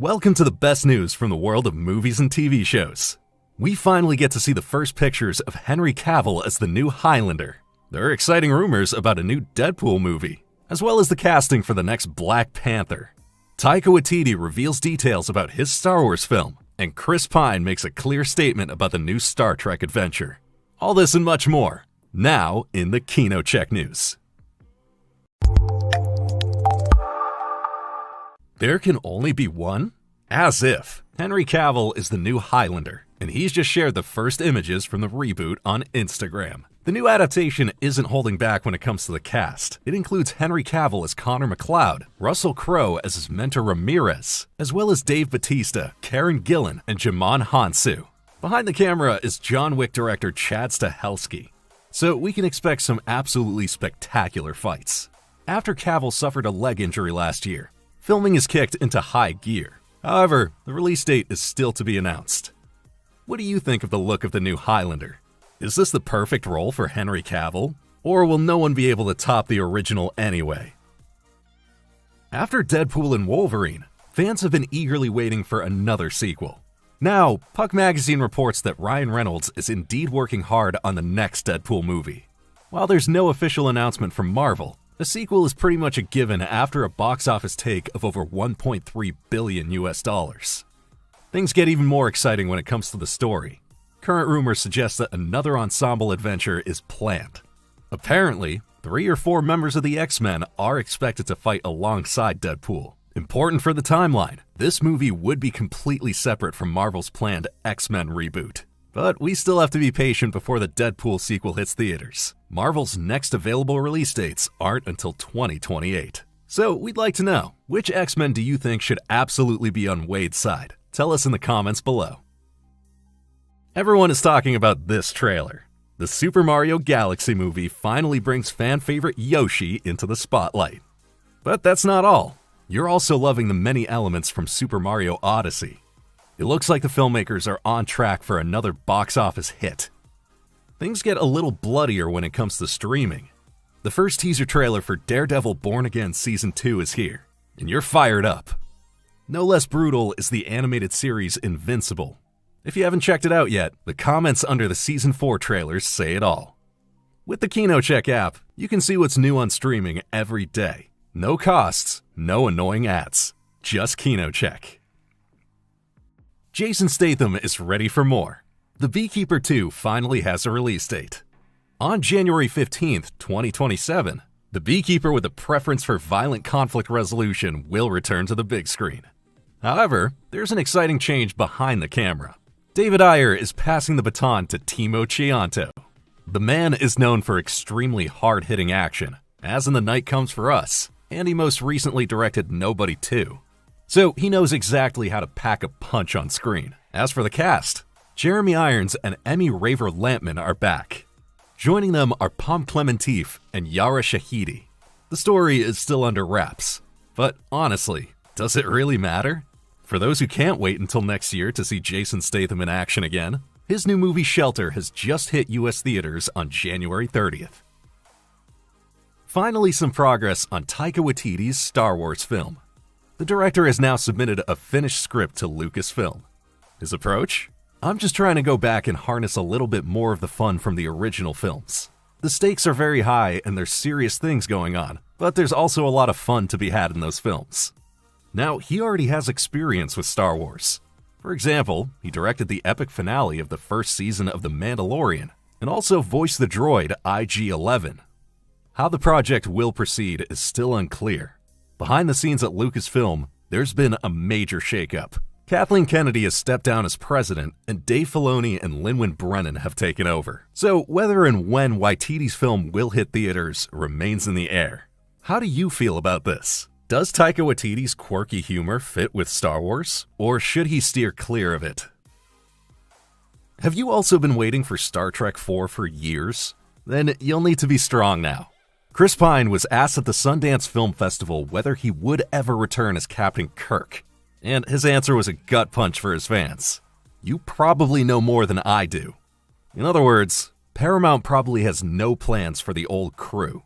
Welcome to the best news from the world of movies and TV shows. We finally get to see the first pictures of Henry Cavill as the new Highlander. There are exciting rumors about a new Deadpool movie, as well as the casting for the next Black Panther. Taika Waititi reveals details about his Star Wars film, and Chris Pine makes a clear statement about the new Star Trek adventure. All this and much more, now in the KinoCheck news. There can only be one? As if. Henry Cavill is the new Highlander, and he's just shared the first images from the reboot on Instagram. The new adaptation isn't holding back when it comes to the cast. It includes Henry Cavill as Connor McLeod, Russell Crowe as his mentor Ramirez, as well as Dave Bautista, Karen Gillan, and Jamon Hansu. Behind the camera is John Wick director Chad Stahelski. So we can expect some absolutely spectacular fights. After Cavill suffered a leg injury last year, filming is kicked into high gear. However, the release date is still to be announced. What do you think of the look of the new Highlander? Is this the perfect role for Henry Cavill? Or will no one be able to top the original anyway? After Deadpool and Wolverine, fans have been eagerly waiting for another sequel. Now, Puck Magazine reports that Ryan Reynolds is indeed working hard on the next Deadpool movie. While there's no official announcement from Marvel, a sequel is pretty much a given after a box office take of over $1.3 billion. Things get even more exciting when it comes to the story. Current rumors suggest that another ensemble adventure is planned. Apparently, 3 or 4 members of the X-Men are expected to fight alongside Deadpool. Important for the timeline, this movie would be completely separate from Marvel's planned X-Men reboot. But we still have to be patient before the Deadpool sequel hits theaters. Marvel's next available release dates aren't until 2028. So we'd like to know, which X-Men do you think should absolutely be on Wade's side? Tell us in the comments below. Everyone is talking about this trailer. The Super Mario Galaxy movie finally brings fan favorite Yoshi into the spotlight. But that's not all. You're also loving the many elements from Super Mario Odyssey. It looks like the filmmakers are on track for another box office hit. Things get a little bloodier when it comes to streaming. The first teaser trailer for Daredevil Born Again Season 2 is here, and you're fired up. No less brutal is the animated series Invincible. If you haven't checked it out yet, the comments under the Season 4 trailers say it all. With the KinoCheck app, you can see what's new on streaming every day. No costs, no annoying ads, just KinoCheck. Jason Statham is ready for more. The Beekeeper 2 finally has a release date. On January 15th, 2027, the Beekeeper with a preference for violent conflict resolution will return to the big screen. However, there's an exciting change behind the camera. David Ayer is passing the baton to Timo Chianto. The man is known for extremely hard-hitting action, as in The Night Comes for Us, and he most recently directed Nobody 2. So he knows exactly how to pack a punch on screen. As for the cast, Jeremy Irons and Emmy Raver Lampman are back. Joining them are Pom Klementif and Yara Shahidi. The story is still under wraps, but honestly, does it really matter? For those who can't wait until next year to see Jason Statham in action again, his new movie Shelter has just hit US theaters on January 30th. Finally, some progress on Taika Waititi's Star Wars film. The director has now submitted a finished script to Lucasfilm. His approach? I'm just trying to go back and harness a little bit more of the fun from the original films. The stakes are very high and there's serious things going on, but there's also a lot of fun to be had in those films. Now, he already has experience with Star Wars. For example, he directed the epic finale of the first season of The Mandalorian, and also voiced the droid IG-11. How the project will proceed is still unclear. Behind the scenes at Lucasfilm, there's been a major shakeup. Kathleen Kennedy has stepped down as president, and Dave Filoni and Lin-Manuel Brennan have taken over. So whether and when Waititi's film will hit theaters remains in the air. How do you feel about this? Does Taika Waititi's quirky humor fit with Star Wars, or should he steer clear of it? Have you also been waiting for Star Trek 4 for years? Then you'll need to be strong now. Chris Pine was asked at the Sundance Film Festival whether he would ever return as Captain Kirk, and his answer was a gut punch for his fans. You probably know more than I do. In other words, Paramount probably has no plans for the old crew.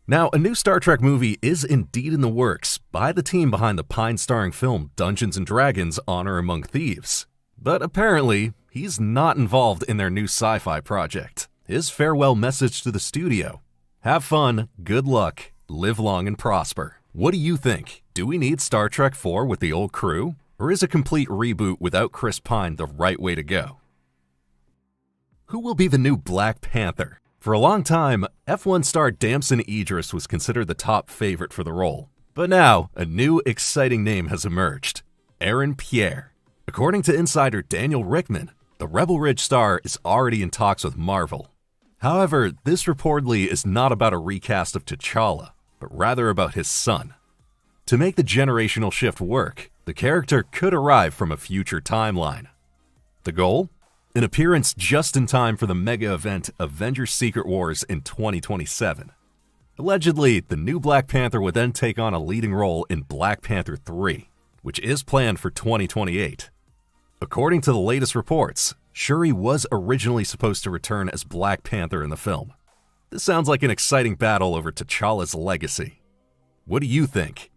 Now, a new Star Trek movie is indeed in the works by the team behind the Pine-starring film Dungeons & Dragons: Honor Among Thieves. But apparently, he's not involved in their new sci-fi project. His farewell message to the studio: have fun, good luck, live long and prosper. What do you think? Do we need Star Trek 4 with the old crew? Or is a complete reboot without Chris Pine the right way to go? Who will be the new Black Panther? For a long time, F1 star Damson Idris was considered the top favorite for the role. But now, a new exciting name has emerged: Aaron Pierre. According to insider Daniel Rickman, the Rebel Ridge star is already in talks with Marvel. However, this reportedly is not about a recast of T'Challa, but rather about his son. To make the generational shift work, the character could arrive from a future timeline. The goal? An appearance just in time for the mega event Avengers: Secret Wars in 2027. Allegedly, the new Black Panther would then take on a leading role in Black Panther 3, which is planned for 2028. According to the latest reports, Shuri was originally supposed to return as Black Panther in the film. This sounds like an exciting battle over T'Challa's legacy. What do you think?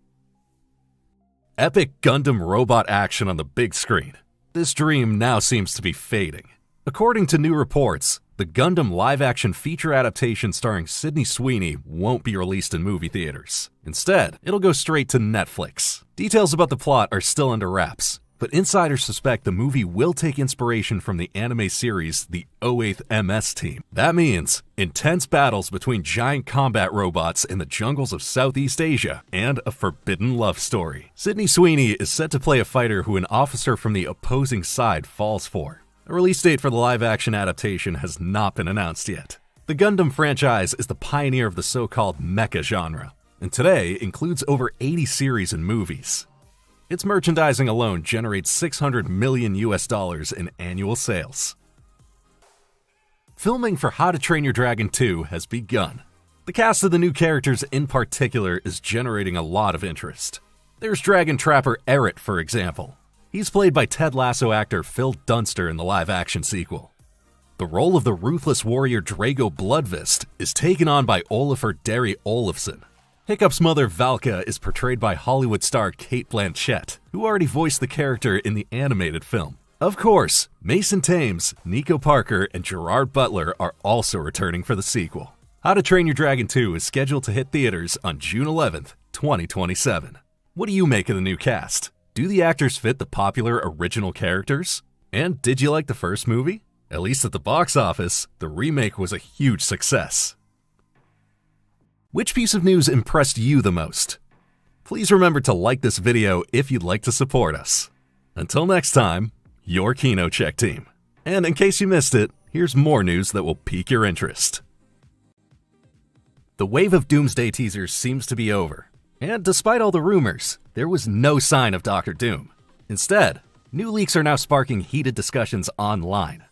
Epic Gundam robot action on the big screen. This dream now seems to be fading. According to new reports, the Gundam live-action feature adaptation starring Sydney Sweeney won't be released in movie theaters. Instead, it'll go straight to Netflix. Details about the plot are still under wraps, but insiders suspect the movie will take inspiration from the anime series The 08th MS Team. That means intense battles between giant combat robots in the jungles of Southeast Asia and a forbidden love story. Sydney Sweeney is set to play a fighter who an officer from the opposing side falls for. A release date for the live-action adaptation has not been announced yet. The Gundam franchise is the pioneer of the so-called mecha genre, and today includes over 80 series and movies. Its merchandising alone generates $600 million in annual sales. Filming for How to Train Your Dragon 2 has begun. The cast of the new characters in particular is generating a lot of interest. There's Dragon Trapper Eret, for example. He's played by Ted Lasso actor Phil Dunster in the live-action sequel. The role of the ruthless warrior Drago Bloodfist is taken on by Olafur Darri Olafsson. Hiccup's mother Valka is portrayed by Hollywood star Cate Blanchett, who already voiced the character in the animated film. Of course, Mason Thames, Nico Parker, and Gerard Butler are also returning for the sequel. How to Train Your Dragon 2 is scheduled to hit theaters on June 11th, 2027. What do you make of the new cast? Do the actors fit the popular original characters? And did you like the first movie? At least at the box office, the remake was a huge success. Which piece of news impressed you the most? Please remember to like this video if you'd like to support us. Until next time, your KinoCheck team. And in case you missed it, here's more news that will pique your interest. The wave of Doomsday teasers seems to be over. And despite all the rumors, there was no sign of Dr. Doom. Instead, new leaks are now sparking heated discussions online.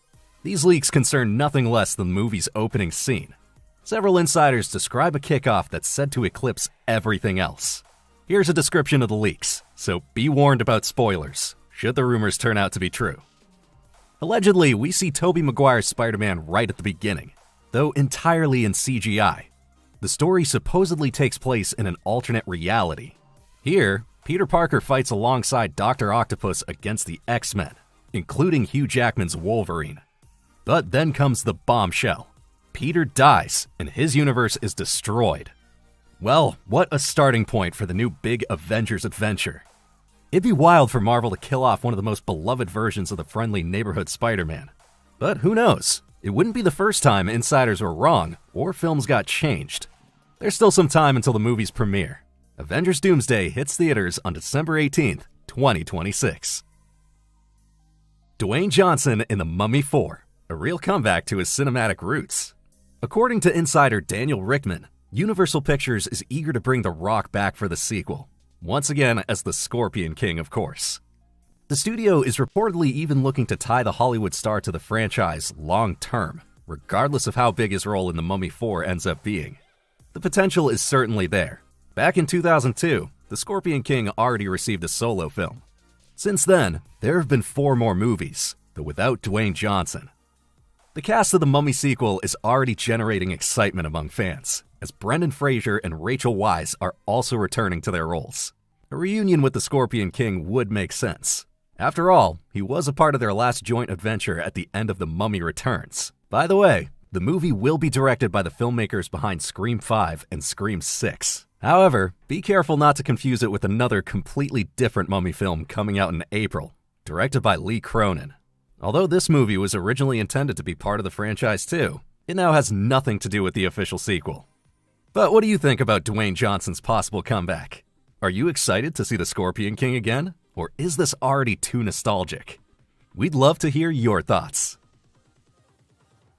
These leaks concern nothing less than the movie's opening scene. Several insiders describe a kickoff that's said to eclipse everything else. Here's a description of the leaks, so be warned about spoilers, should the rumors turn out to be true. Allegedly, we see Tobey Maguire's Spider-Man right at the beginning, though entirely in CGI. The story supposedly takes place in an alternate reality. Here, Peter Parker fights alongside Dr. Octopus against the X-Men, including Hugh Jackman's Wolverine. But then comes the bombshell. Peter dies, and his universe is destroyed. Well, what a starting point for the new big Avengers adventure. It'd be wild for Marvel to kill off one of the most beloved versions of the friendly neighborhood Spider-Man. But who knows? It wouldn't be the first time insiders were wrong or films got changed. There's still some time until the movie's premiere. Avengers Doomsday hits theaters on December 18th, 2026. Dwayne Johnson in The Mummy 4, a real comeback to his cinematic roots. According to insider Daniel Rickman, Universal Pictures is eager to bring The Rock back for the sequel, once again as the Scorpion King, of course. The studio is reportedly even looking to tie the Hollywood star to the franchise long-term, regardless of how big his role in The Mummy 4 ends up being. The potential is certainly there. Back in 2002, the Scorpion King already received a solo film. Since then, there have been 4 more movies, though without Dwayne Johnson. The cast of the Mummy sequel is already generating excitement among fans, as Brendan Fraser and Rachel Weisz are also returning to their roles. A reunion with the Scorpion King would make sense. After all, he was a part of their last joint adventure at the end of The Mummy Returns. By the way, the movie will be directed by the filmmakers behind Scream 5 and Scream 6. However, be careful not to confuse it with another completely different Mummy film coming out in April, directed by Lee Cronin. Although this movie was originally intended to be part of the franchise too, it now has nothing to do with the official sequel. But what do you think about Dwayne Johnson's possible comeback? Are you excited to see the Scorpion King again? Or is this already too nostalgic? We'd love to hear your thoughts.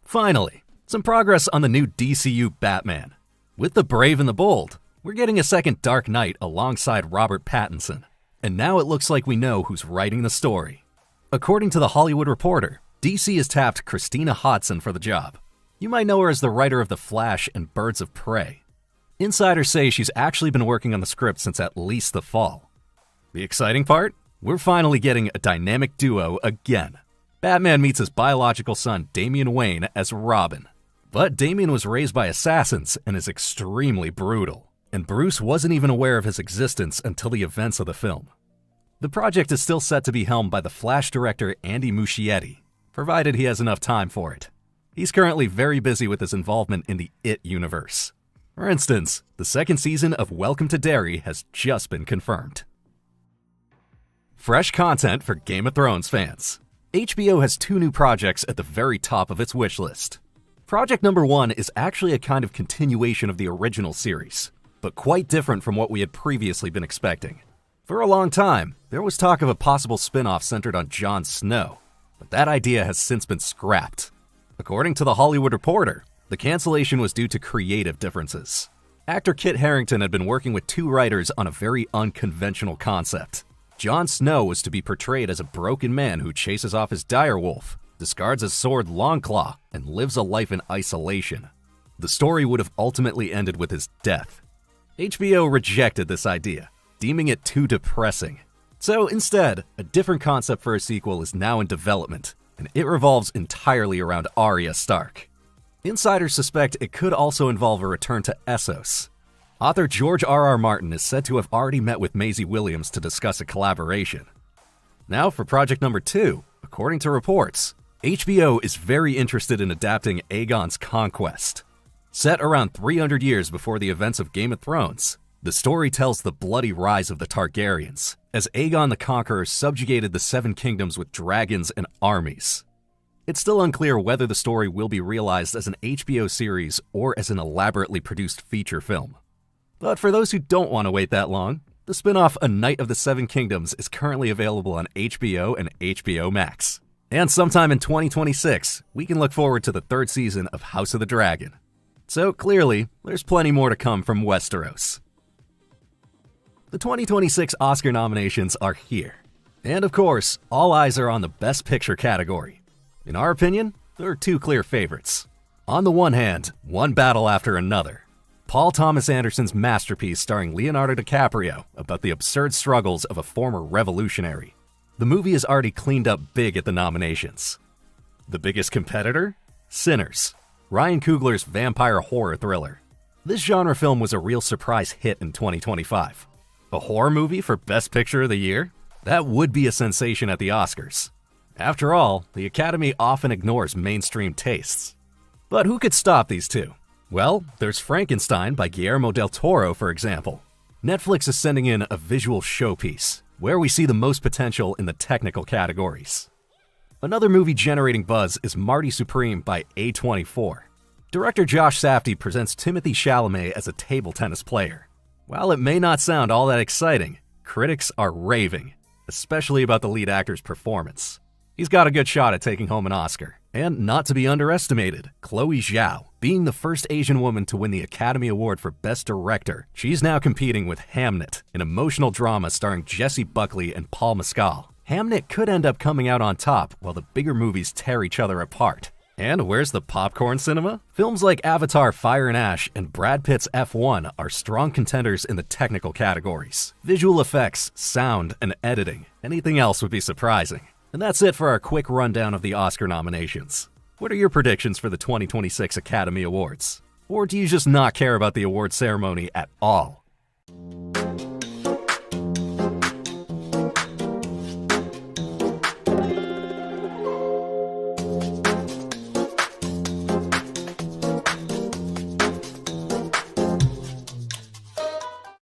Finally, some progress on the new DCU Batman. With The Brave and the Bold, we're getting a second Dark Knight alongside Robert Pattinson. And now it looks like we know who's writing the story. According to The Hollywood Reporter, DC has tapped Christina Hodson for the job. You might know her as the writer of The Flash and Birds of Prey. Insiders say she's actually been working on the script since at least the fall. The exciting part? We're finally getting a dynamic duo again. Batman meets his biological son Damian Wayne as Robin. But Damian was raised by assassins and is extremely brutal, and Bruce wasn't even aware of his existence until the events of the film. The project is still set to be helmed by the Flash director Andy Muschietti, provided he has enough time for it. He's currently very busy with his involvement in the IT universe. For instance, the second season of Welcome to Derry has just been confirmed. Fresh content for Game of Thrones fans. HBO has 2 new projects at the very top of its wish list. Project number 1 is actually a kind of continuation of the original series, but quite different from what we had previously been expecting. For a long time, there was talk of a possible spin-off centered on Jon Snow, but that idea has since been scrapped. According to The Hollywood Reporter, the cancellation was due to creative differences. Actor Kit Harington had been working with 2 writers on a very unconventional concept. Jon Snow was to be portrayed as a broken man who chases off his direwolf, discards his sword Longclaw, and lives a life in isolation. The story would have ultimately ended with his death. HBO rejected this idea, deeming it too depressing. So instead, a different concept for a sequel is now in development, and it revolves entirely around Arya Stark. Insiders suspect it could also involve a return to Essos. Author George R.R. Martin is said to have already met with Maisie Williams to discuss a collaboration. Now for project number 2, according to reports, HBO is very interested in adapting Aegon's Conquest. Set around 300 years before the events of Game of Thrones, the story tells the bloody rise of the Targaryens, as Aegon the Conqueror subjugated the 7 kingdoms with dragons and armies. It's still unclear whether the story will be realized as an HBO series or as an elaborately produced feature film. But for those who don't want to wait that long, the spin-off A Knight of the 7 Kingdoms is currently available on HBO and HBO Max. And sometime in 2026, we can look forward to the 3rd season of House of the Dragon. So clearly, there's plenty more to come from Westeros. The 2026 Oscar nominations are here. And of course, all eyes are on the Best Picture category. In our opinion, there are 2 clear favorites. On the one hand, one battle after another. Paul Thomas Anderson's masterpiece starring Leonardo DiCaprio about the absurd struggles of a former revolutionary. The movie has already cleaned up big at the nominations. The biggest competitor? Sinners, Ryan Coogler's vampire horror thriller. This genre film was a real surprise hit in 2025. A horror movie for Best Picture of the Year? That would be a sensation at the Oscars. After all, the Academy often ignores mainstream tastes. But who could stop these 2? Well, there's Frankenstein by Guillermo del Toro, for example. Netflix is sending in a visual showpiece, where we see the most potential in the technical categories. Another movie generating buzz is Marty Supreme by A24. Director Josh Safdie presents Timothée Chalamet as a table tennis player. While it may not sound all that exciting, critics are raving, especially about the lead actor's performance. He's got a good shot at taking home an Oscar. And not to be underestimated, Chloe Zhao. Being the first Asian woman to win the Academy Award for Best Director, she's now competing with Hamnet, an emotional drama starring Jessie Buckley and Paul Mescal. Hamnet could end up coming out on top while the bigger movies tear each other apart. And where's the popcorn cinema? Films like Avatar: Fire and Ash and Brad Pitt's F1 are strong contenders in the technical categories. Visual effects, sound, and editing. Anything else would be surprising. And that's it for our quick rundown of the Oscar nominations. What are your predictions for the 2026 Academy Awards? Or do you just not care about the award ceremony at all?